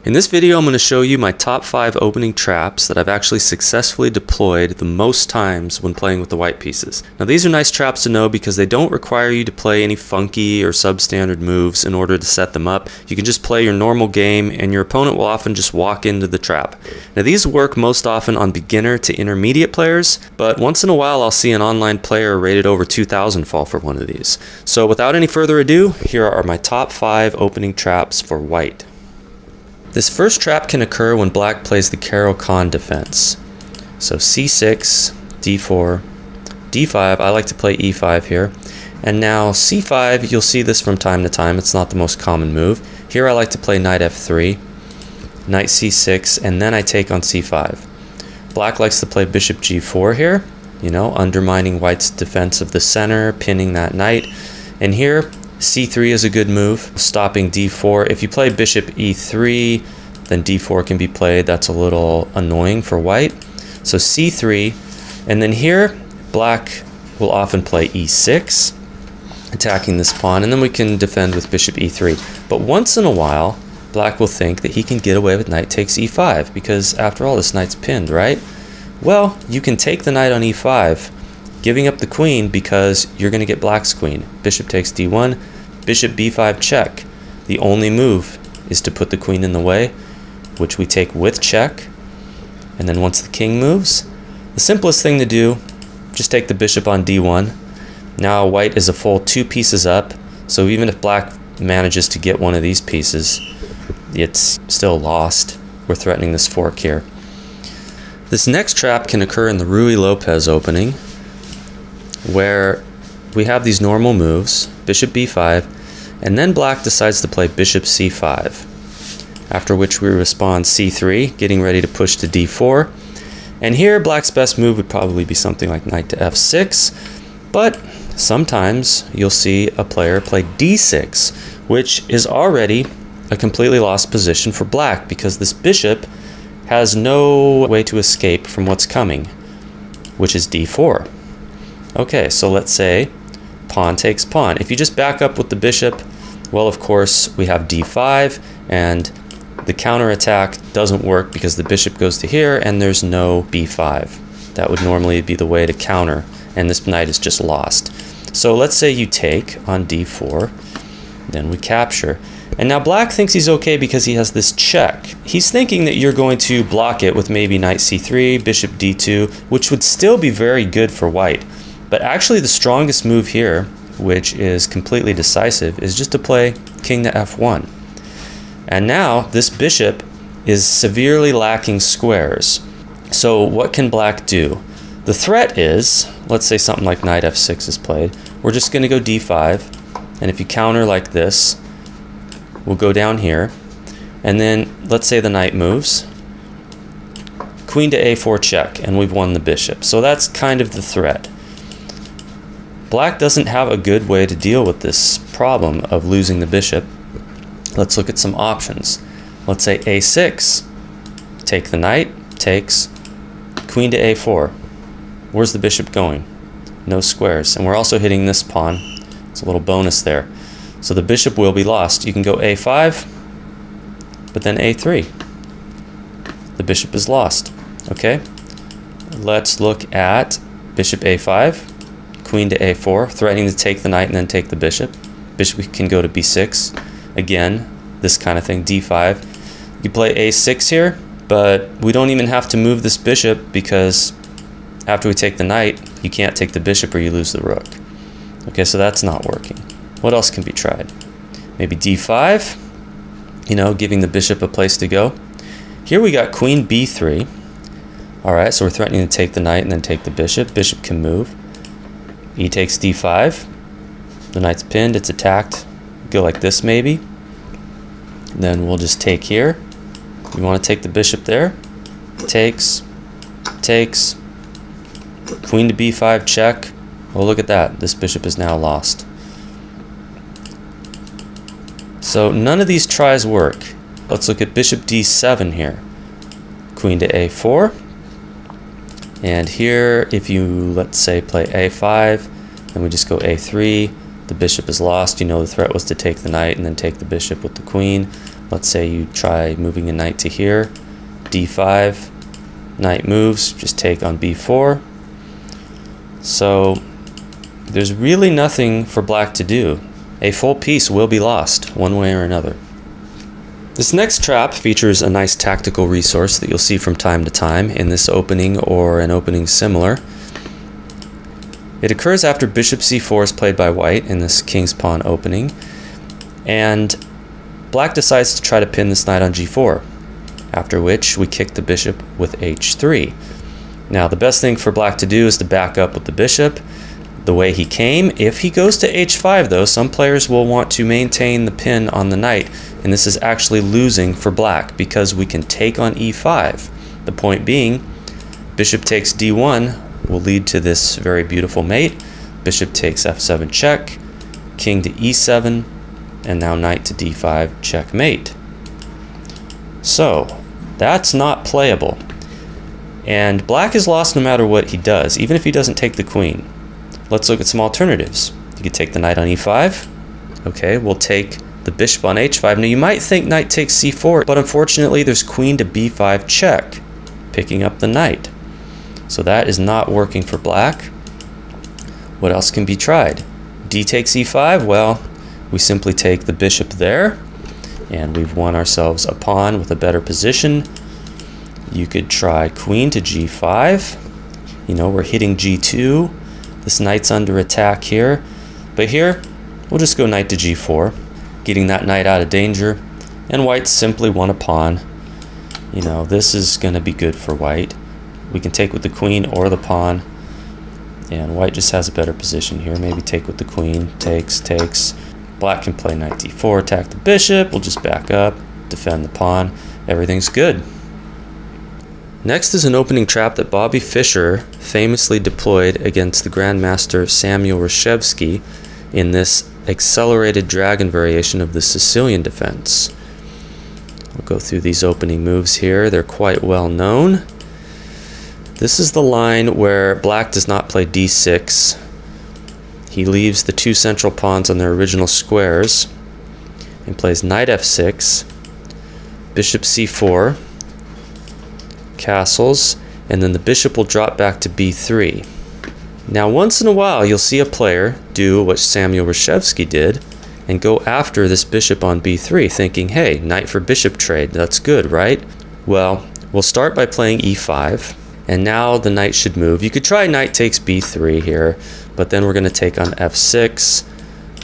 In this video, I'm going to show you my top 5 opening traps that I've actually successfully deployed the most times when playing with the white pieces. Now these are nice traps to know because they don't require you to play any funky or substandard moves in order to set them up. You can just play your normal game and your opponent will often just walk into the trap. Now these work most often on beginner to intermediate players, but once in a while I'll see an online player rated over 2,000 fall for one of these. So without any further ado, here are my top 5 opening traps for white. This first trap can occur when black plays the Caro-Kann defense. So c6, d4, d5, I like to play e5 here. And now c5, you'll see this from time to time, it's not the most common move. Here I like to play knight f3, knight c6, and then I take on c5. Black likes to play bishop g4 here, you know, undermining white's defense of the center, pinning that knight. And here, c3 is a good move, stopping d4. If you play bishop e3, then d4 can be played. That's a little annoying for white. So c3, and then here, black will often play e6, attacking this pawn, and then we can defend with bishop e3. But once in a while, black will think that he can get away with knight takes e5, because after all, this knight's pinned, right? Well, you can take the knight on e5, giving up the queen because you're going to get black's queen. Bishop takes d1, bishop b5 check. The only move is to put the queen in the way, which we take with check. And then once the king moves, the simplest thing to do, just take the bishop on d1. Now white is a full 2 pieces up, so even if black manages to get one of these pieces, it's still lost. We're threatening this fork here. This next trap can occur in the Ruy Lopez opening, where we have these normal moves, bishop b5, and then black decides to play bishop c5, after which we respond c3, getting ready to push to d4. And here black's best move would probably be something like knight to f6, but sometimes you'll see a player play d6, which is already a completely lost position for black because this bishop has no way to escape from what's coming, which is d4. Okay, so let's say pawn takes pawn. If you just back up with the bishop, well, of course, we have d5, and the counterattack doesn't work because the bishop goes to here, and there's no b5. That would normally be the way to counter, and this knight is just lost. So let's say you take on d4, then we capture. And now black thinks he's okay because he has this check. He's thinking that you're going to block it with maybe knight c3, bishop d2, which would still be very good for white. But actually the strongest move here, which is completely decisive, is just to play king to f1. And now this bishop is severely lacking squares. So what can black do? The threat is, let's say something like knight f6 is played. We're just going to go d5, and if you counter like this, we'll go down here, and then let's say the knight moves, queen to a4 check, and we've won the bishop. So that's kind of the threat. Black doesn't have a good way to deal with this problem of losing the bishop. Let's look at some options. Let's say a6, take the knight, takes, queen to a4. Where's the bishop going? No squares. And we're also hitting this pawn. It's a little bonus there. So the bishop will be lost. You can go a5, but then a3. The bishop is lost. Okay? Let's look at bishop a5. Queen to a4, threatening to take the knight and then take the bishop. Bishop can go to b6. Again, this kind of thing, d5. You play a6 here, but we don't even have to move this bishop because after we take the knight, you can't take the bishop or you lose the rook. Okay, so that's not working. What else can be tried? Maybe d5, you know, giving the bishop a place to go. Here we got queen b3. All right, so we're threatening to take the knight and then take the bishop. Bishop can move. E takes d5, the knight's pinned, it's attacked, go like this maybe, then we'll just take here, you want to take the bishop there, takes, queen to b5 check, well look at that, this bishop is now lost. So none of these tries work. Let's look at bishop d7 here, queen to a4, and here, if you, let's say, play a5, then we just go a3, the bishop is lost. You know the threat was to take the knight and then take the bishop with the queen. Let's say you try moving a knight to here, d5, knight moves, just take on b4. So there's really nothing for black to do. A full piece will be lost one way or another. This next trap features a nice tactical resource that you'll see from time to time in this opening or an opening similar. It occurs after bishop c4 is played by white in this king's pawn opening, and black decides to try to pin this knight on g4, after which we kick the bishop with h3. Now the best thing for black to do is to back up with the bishop the way he came. If he goes to h5 though, some players will want to maintain the pin on the knight, and this is actually losing for black because we can take on e5. The point being, bishop takes d1 will lead to this very beautiful mate. Bishop takes f7 check, king to e7, and now knight to d5 checkmate. So that's not playable, and black is lost no matter what he does, even if he doesn't take the queen. Let's look at some alternatives. You could take the knight on e5. Okay, we'll take the bishop on h5. Now you might think knight takes c4, but unfortunately there's queen to b5 check, picking up the knight. So that is not working for black. What else can be tried? D takes e5. Well, we simply take the bishop there, and we've won ourselves a pawn with a better position. You could try queen to g5. You know, we're hitting g2. This knight's under attack here. But here, we'll just go knight to g4, getting that knight out of danger, and white simply won a pawn. You know, this is going to be good for white. We can take with the queen or the pawn, and white just has a better position here. Maybe take with the queen, takes. Black can play knight d4, attack the bishop. We'll just back up, defend the pawn. Everything's good. Next is an opening trap that Bobby Fischer famously deployed against the Grandmaster Samuel Reshevsky in this accelerated dragon variation of the Sicilian defense. We'll go through these opening moves here. They're quite well known. This is the line where black does not play d6. He leaves the two central pawns on their original squares and plays knight f6, bishop c4, castles, and then the bishop will drop back to b3. Now once in a while you'll see a player do what Samuel Reshevsky did and go after this bishop on b3, thinking, hey, knight for bishop trade, that's good, right? Well, we'll start by playing e5, and now the knight should move. You could try knight takes b3 here, but then we're going to take on f6,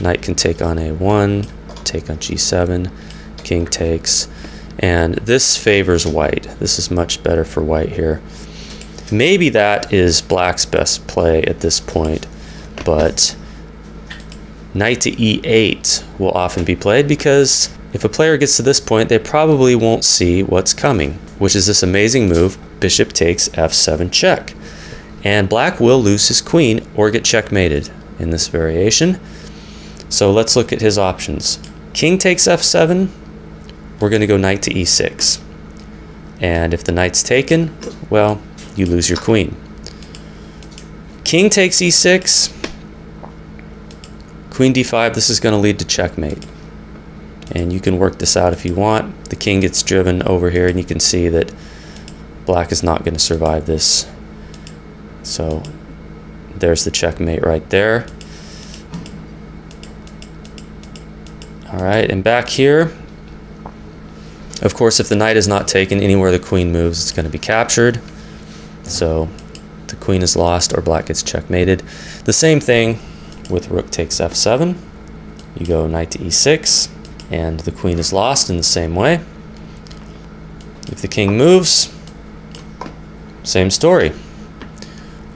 knight can take on a1, take on g7, king takes, and this favors white. This is much better for white here. Maybe that is black's best play at this point, but knight to e8 will often be played because if a player gets to this point, they probably won't see what's coming, which is this amazing move, bishop takes f7 check. And black will lose his queen or get checkmated in this variation. So let's look at his options. King takes f7, we're going to go knight to e6. And if the knight's taken, well, you lose your queen. King takes e6, queen d5, this is going to lead to checkmate. And you can work this out if you want. The king gets driven over here, and you can see that black is not going to survive this. So there's the checkmate right there. All right, and back here, of course, if the knight is not taken, anywhere the queen moves, it's going to be captured. So the queen is lost or black gets checkmated. The same thing with rook takes f7. You go knight to e6, and the queen is lost in the same way. If the king moves, same story.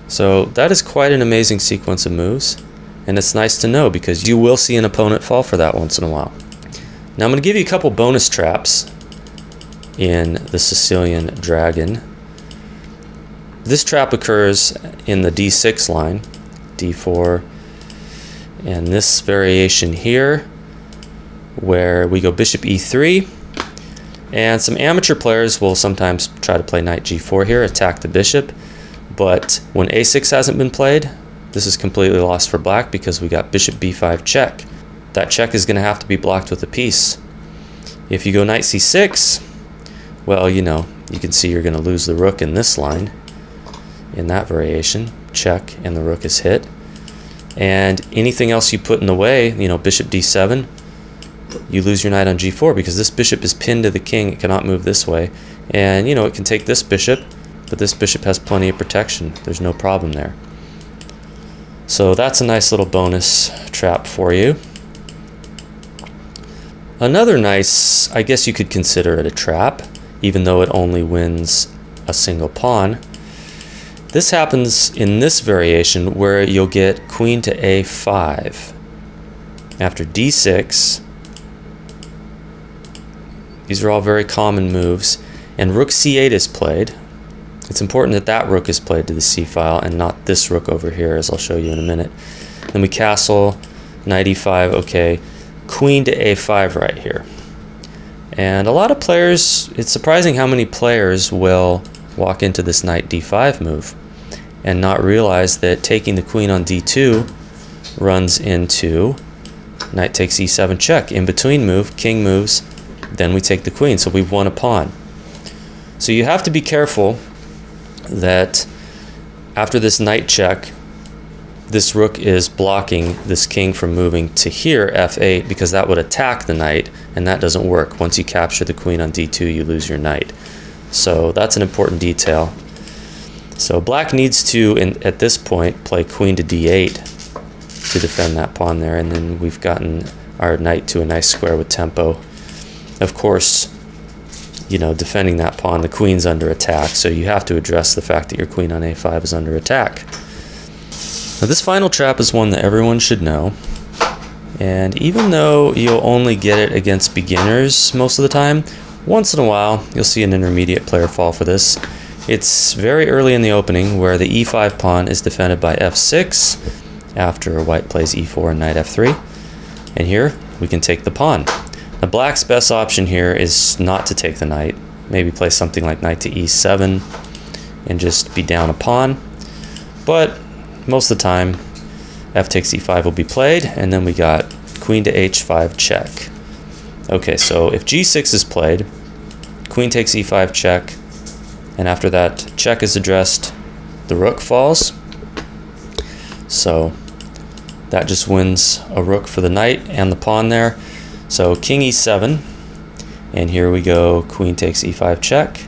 So that is quite an amazing sequence of moves, and it's nice to know because you will see an opponent fall for that once in a while. Now I'm going to give you a couple bonus traps in the Sicilian Dragon. This trap occurs in the d6 line, d4, and this variation here where we go bishop e3, and some amateur players will sometimes try to play knight g4 here, attack the bishop, but when a6 hasn't been played, this is completely lost for black because we got bishop b5 check. That check is going to have to be blocked with a piece. If you go knight c6, well, you know, you can see you're going to lose the rook in this line, in that variation. Check, and the rook is hit. And anything else you put in the way, you know, bishop d7, you lose your knight on g4 because this bishop is pinned to the king. It cannot move this way. And, you know, it can take this bishop, but this bishop has plenty of protection. There's no problem there. So that's a nice little bonus trap for you. Another nice, I guess you could consider it a trap, even though it only wins a single pawn. This happens in this variation where you'll get queen to a5. After d6, these are all very common moves, and rook c8 is played. It's important that that rook is played to the c file and not this rook over here, as I'll show you in a minute. Then we castle, knight e5, okay, queen to a5 right here. And a lot of players, it's surprising how many players will walk into this knight d5 move and not realize that taking the queen on d2 runs into knight takes e7 check. In between move, king moves, then we take the queen, so we've won a pawn. So you have to be careful that after this knight check, this rook is blocking this king from moving to here, f8, because that would attack the knight, and that doesn't work. Once you capture the queen on d2, you lose your knight. So that's an important detail. So black needs to, at this point, play queen to d8 to defend that pawn there, and then we've gotten our knight to a nice square with tempo. Of course, you know, defending that pawn, the queen's under attack, so you have to address the fact that your queen on a5 is under attack. Now this final trap is one that everyone should know, and even though you'll only get it against beginners most of the time, once in a while you'll see an intermediate player fall for this. It's very early in the opening where the e5 pawn is defended by f6 after white plays e4 and knight f3, and here we can take the pawn. Now black's best option here is not to take the knight, maybe play something like knight to e7 and just be down a pawn, but most of the time f takes e5 will be played, and then we got queen to h5 check. Okay, so if g6 is played, queen takes e5 check, and after that check is addressed, the rook falls. So that just wins a rook for the knight and the pawn there. So king e7, and here we go, queen takes e5 check,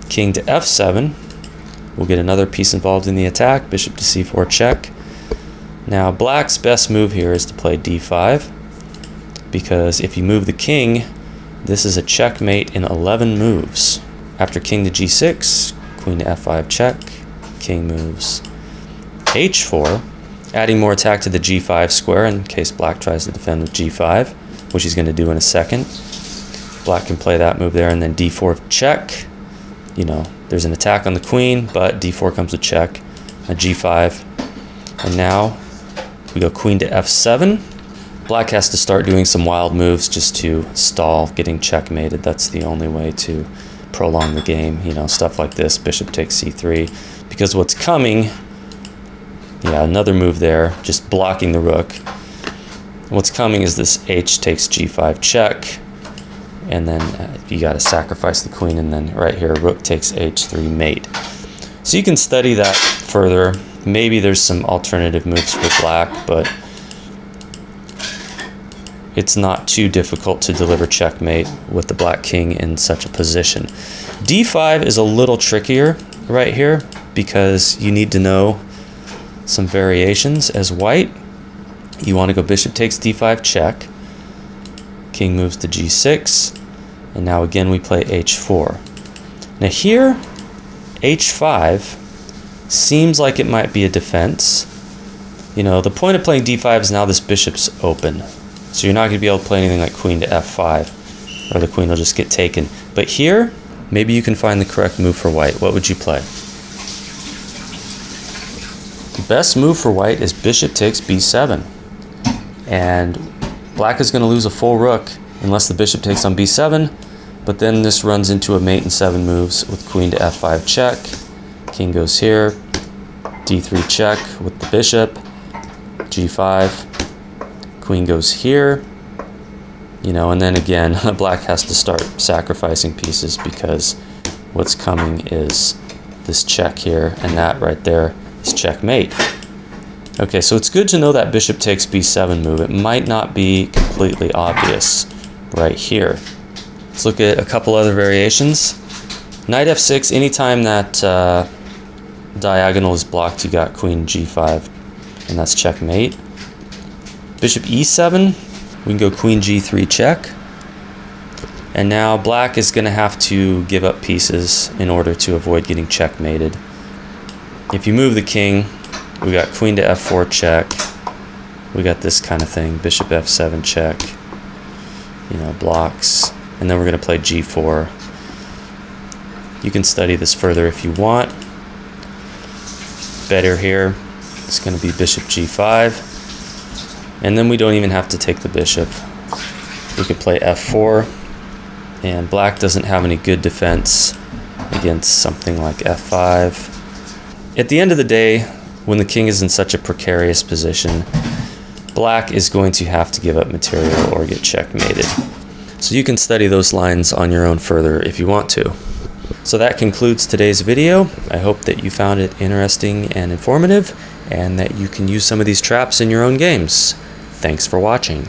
king to f7, we'll get another piece involved in the attack, bishop to c4 check. Now black's best move here is to play d5, because if you move the king, this is a checkmate in 11 moves. After king to g6, queen to f5 check, king moves h4, adding more attack to the g5 square in case black tries to defend with g5, which he's going to do in a second. Black can play that move there, and then d4 check. You know, there's an attack on the queen, but d4 comes with check, a g5, and now we go queen to f7. Black has to start doing some wild moves just to stall getting checkmated. That's the only way to prolong the game. You know, stuff like this, bishop takes c3, because what's coming, yeah, another move there, just blocking the rook. What's coming is this h takes g5 check, and then you got to sacrifice the queen, and then right here, rook takes h3 mate. So you can study that further. Maybe there's some alternative moves for black, but it's not too difficult to deliver checkmate with the black king in such a position. d5 is a little trickier right here because you need to know some variations. As white, you want to go bishop takes d5 check, king moves to g6, and now again we play h4. Now here, h5 seems like it might be a defense. You know, the point of playing d5 is now this bishop's open, so you're not going to be able to play anything like queen to f5, or the queen will just get taken. But here, maybe you can find the correct move for white. What would you play? The best move for white is bishop takes b7, and black is going to lose a full rook unless the bishop takes on b7, but then this runs into a mate in 7 moves with queen to f5 check, king goes here, d3 check with the bishop, g5, queen goes here, You know, and then again, black has to start sacrificing pieces because what's coming is this check here, and that right there is checkmate. Okay, so it's good to know that bishop takes b7 move. It might not be completely obvious right here. Let's look at a couple other variations. Knight f6, anytime that diagonal is blocked, you got queen g5, and that's checkmate. Bishop e7, we can go queen g3 check. And now black is going to have to give up pieces in order to avoid getting checkmated. If you move the king, we got queen to f4 check. We got this kind of thing, bishop f7 check. You know, blocks. And then we're going to play g4. You can study this further if you want. Better here, it's going to be bishop g5. And then we don't even have to take the bishop. We could play f4. And black doesn't have any good defense against something like f5. At the end of the day, when the king is in such a precarious position, black is going to have to give up material or get checkmated. So you can study those lines on your own further if you want to. So that concludes today's video. I hope that you found it interesting and informative, and that you can use some of these traps in your own games. Thanks for watching.